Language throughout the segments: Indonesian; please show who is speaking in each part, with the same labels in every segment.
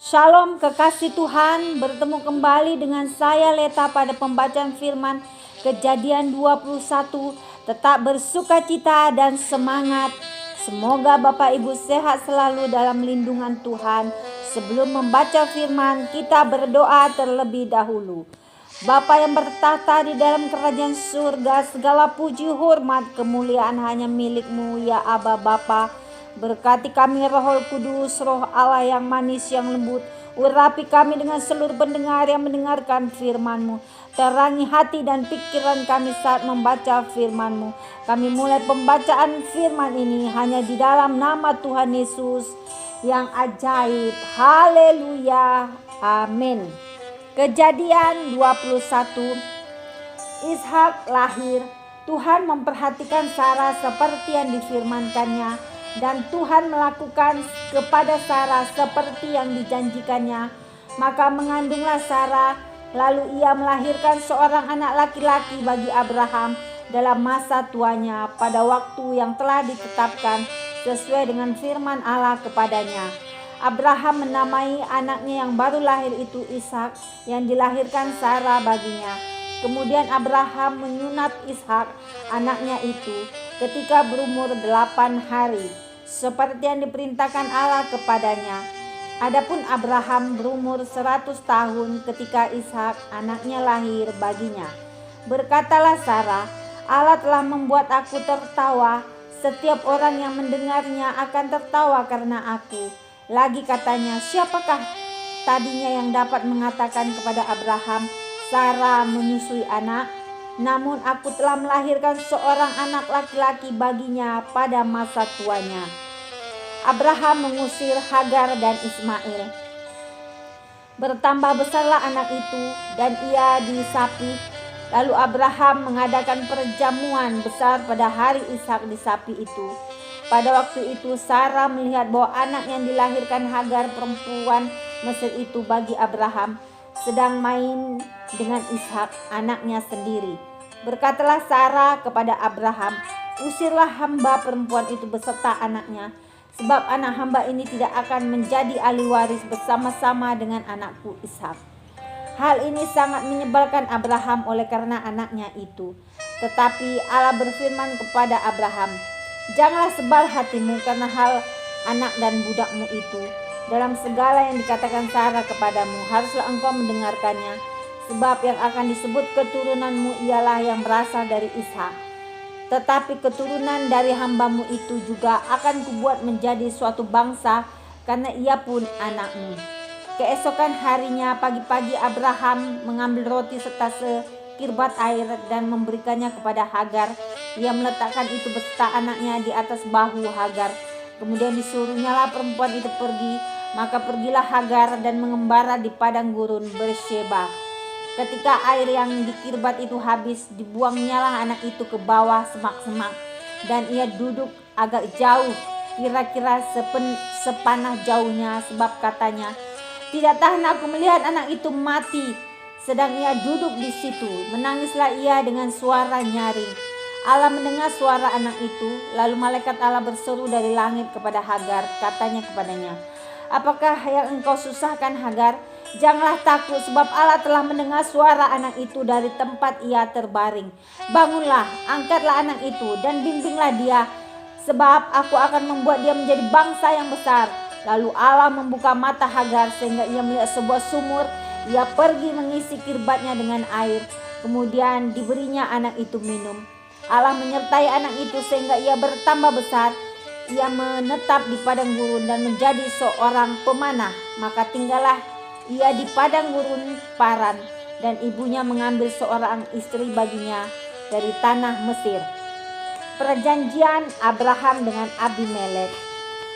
Speaker 1: Shalom kekasih Tuhan, bertemu kembali dengan saya Leta pada pembacaan firman Kejadian 21. Tetap bersukacita dan semangat. Semoga Bapak Ibu sehat selalu dalam lindungan Tuhan. Sebelum membaca firman, kita berdoa terlebih dahulu. Bapa yang bertahta di dalam kerajaan surga, segala puji, hormat, kemuliaan hanya milik-Mu ya Aba Bapa. Berkati kami Roh Kudus, Roh Allah yang manis, yang lembut. Urapi kami dengan seluruh pendengar yang mendengarkan firman-Mu. Terangi hati dan pikiran kami saat membaca firman-Mu. Kami mulai pembacaan firman ini hanya di dalam nama Tuhan Yesus yang ajaib. Haleluya. Amin. Kejadian 21. Ishak lahir. Tuhan memperhatikan Sarah seperti yang difirmankannya. Dan Tuhan melakukan kepada Sarah seperti yang dijanjikannya. Maka mengandunglah Sarah, lalu ia melahirkan seorang anak laki-laki bagi Abraham dalam masa tuanya pada waktu yang telah ditetapkan sesuai dengan firman Allah kepadanya. Abraham menamai anaknya yang baru lahir itu Ishak, yang dilahirkan Sarah baginya. Kemudian Abraham menyunat Ishak anaknya itu ketika berumur 8 hari, seperti yang diperintahkan Allah kepadanya. Adapun Abraham berumur 100 tahun ketika Ishak anaknya lahir baginya. Berkatalah Sarah, Allah telah membuat aku tertawa, setiap orang yang mendengarnya akan tertawa karena aku. Lagi katanya, siapakah tadinya yang dapat mengatakan kepada Abraham, Sarah menyusui anak? Namun aku telah melahirkan seorang anak laki-laki baginya pada masa tuanya. Abraham mengusir Hagar dan Ismail. Bertambah besarlah anak itu dan ia disapi. Lalu Abraham mengadakan perjamuan besar pada hari Ishak disapi itu. Pada waktu itu Sarah melihat bahwa anak yang dilahirkan Hagar perempuan Mesir itu bagi Abraham sedang main dengan Ishak anaknya sendiri. Berkatalah Sarah kepada Abraham, usirlah hamba perempuan itu beserta anaknya, sebab anak hamba ini tidak akan menjadi ahli waris bersama-sama dengan anakku Ishak. Hal ini sangat menyebalkan Abraham oleh karena anaknya itu. Tetapi Allah berfirman kepada Abraham, janganlah sebal hatimu karena hal anak dan budakmu itu. Dalam segala yang dikatakan Sarah kepadamu, haruslah engkau mendengarkannya. Sebab yang akan disebut keturunanmu ialah yang berasal dari Ishak. Tetapi keturunan dari hambamu itu juga akan kubuat menjadi suatu bangsa, karena ia pun anakmu. Keesokan harinya pagi-pagi Abraham mengambil roti serta sekirbat air dan memberikannya kepada Hagar. Ia meletakkan itu beserta anaknya di atas bahu Hagar. Kemudian disuruhnyalah perempuan itu pergi. Maka pergilah Hagar dan mengembara di padang gurun Beersheba. Ketika air yang dikirbat itu habis, dibuangnyalah anak itu ke bawah semak-semak. Dan ia duduk agak jauh, kira-kira sepanah jauhnya, sebab katanya, tidak tahan aku melihat anak itu mati. Sedang ia duduk di situ, menangislah ia dengan suara nyaring. Allah mendengar suara anak itu, lalu malaikat Allah berseru dari langit kepada Hagar, katanya kepadanya, apakah yang engkau susahkan Hagar? Janganlah takut, sebab Allah telah mendengar suara anak itu dari tempat ia terbaring. Bangunlah, angkatlah anak itu dan bimbinglah dia, sebab aku akan membuat dia menjadi bangsa yang besar. Lalu Allah membuka mata Hagar sehingga ia melihat sebuah sumur. Ia pergi mengisi kirbatnya dengan air, kemudian diberinya anak itu minum. Allah menyertai anak itu sehingga ia bertambah besar. Ia menetap di padang gurun dan menjadi seorang pemanah. Maka tinggallah ia di padang gurun Paran, dan ibunya mengambil seorang istri baginya dari tanah Mesir. Perjanjian Abraham dengan Abimelek.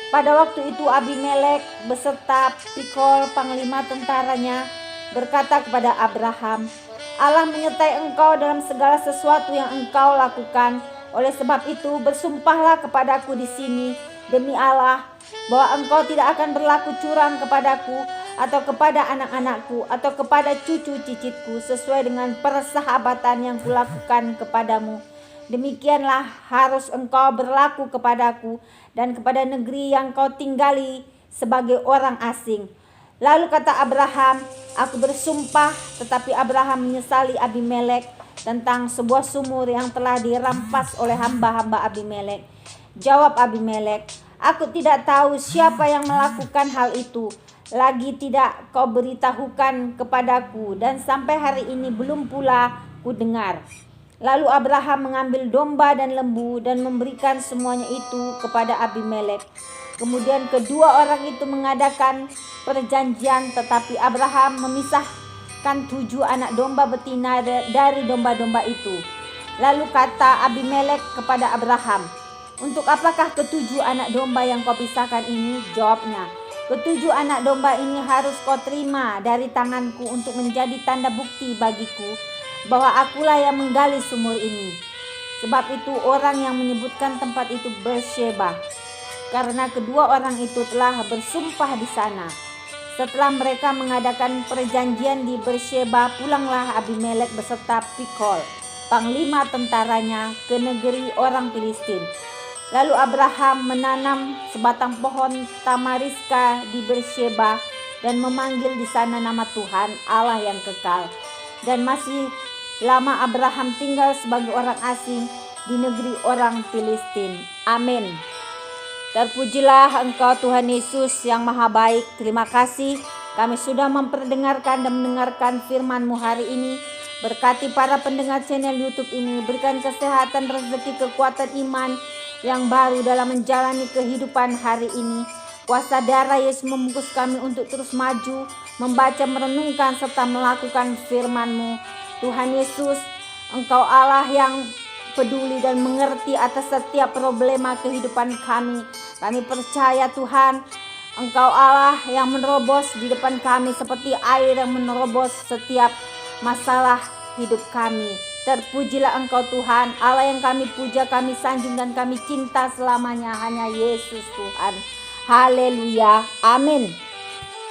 Speaker 1: Pada waktu itu Abimelek beserta Pikol panglima tentaranya berkata kepada Abraham, Allah menyertai engkau dalam segala sesuatu yang engkau lakukan. Oleh sebab itu bersumpahlah kepadaku di sini demi Allah bahwa engkau tidak akan berlaku curang kepadaku atau kepada anak-anakku atau kepada cucu cicitku sesuai dengan persahabatan yang kulakukan kepadamu. Demikianlah harus engkau berlaku kepadaku dan kepada negeri yang kau tinggali sebagai orang asing. Lalu kata Abraham, aku bersumpah, tetapi Abraham menyesali Abimelek tentang sebuah sumur yang telah dirampas oleh hamba-hamba Abimelek. Jawab Abimelek, aku tidak tahu siapa yang melakukan hal itu. Lagi tidak kau beritahukan kepadaku, dan sampai hari ini belum pula ku dengar. Lalu Abraham mengambil domba dan lembu dan memberikan semuanya itu kepada Abimelek. Kemudian kedua orang itu mengadakan perjanjian, tetapi Abraham memisahkan 7 anak domba betina dari domba-domba itu. Lalu kata Abimelek kepada Abraham, untuk apakah ke-7 anak domba yang kau pisahkan ini? Jawabnya, ke-7 anak domba ini harus kau terima dari tanganku untuk menjadi tanda bukti bagiku bahwa akulah yang menggali sumur ini. Sebab itu orang yang menyebutkan tempat itu Beersheba, karena kedua orang itu telah bersumpah di sana. Setelah mereka mengadakan perjanjian di Beersheba, pulanglah Abimelek beserta Pikol, panglima tentaranya, ke negeri orang Filistin. Lalu Abraham menanam sebatang pohon tamariska di Beersheba dan memanggil di sana nama Tuhan Allah yang kekal. Dan masih lama Abraham tinggal sebagai orang asing di negeri orang Filistin. Amin. Terpujilah Engkau Tuhan Yesus yang maha baik. Terima kasih kami sudah memperdengarkan dan mendengarkan firman-Mu hari ini. Berkati para pendengar channel YouTube ini. Berikan kesehatan, rezeki, kekuatan iman yang baru dalam menjalani kehidupan hari ini. Kuasa darah Yesus membungkus kami untuk terus maju, membaca, merenungkan, serta melakukan firman-Mu. Tuhan Yesus, Engkau Allah yang peduli dan mengerti atas setiap problema kehidupan kami. Kami percaya Tuhan, Engkau Allah yang menerobos di depan kami seperti air yang menerobos setiap masalah hidup kami. Terpujilah Engkau Tuhan, Allah yang kami puja, kami sanjung dan kami cinta selamanya, hanya Yesus Tuhan. Haleluya, amin.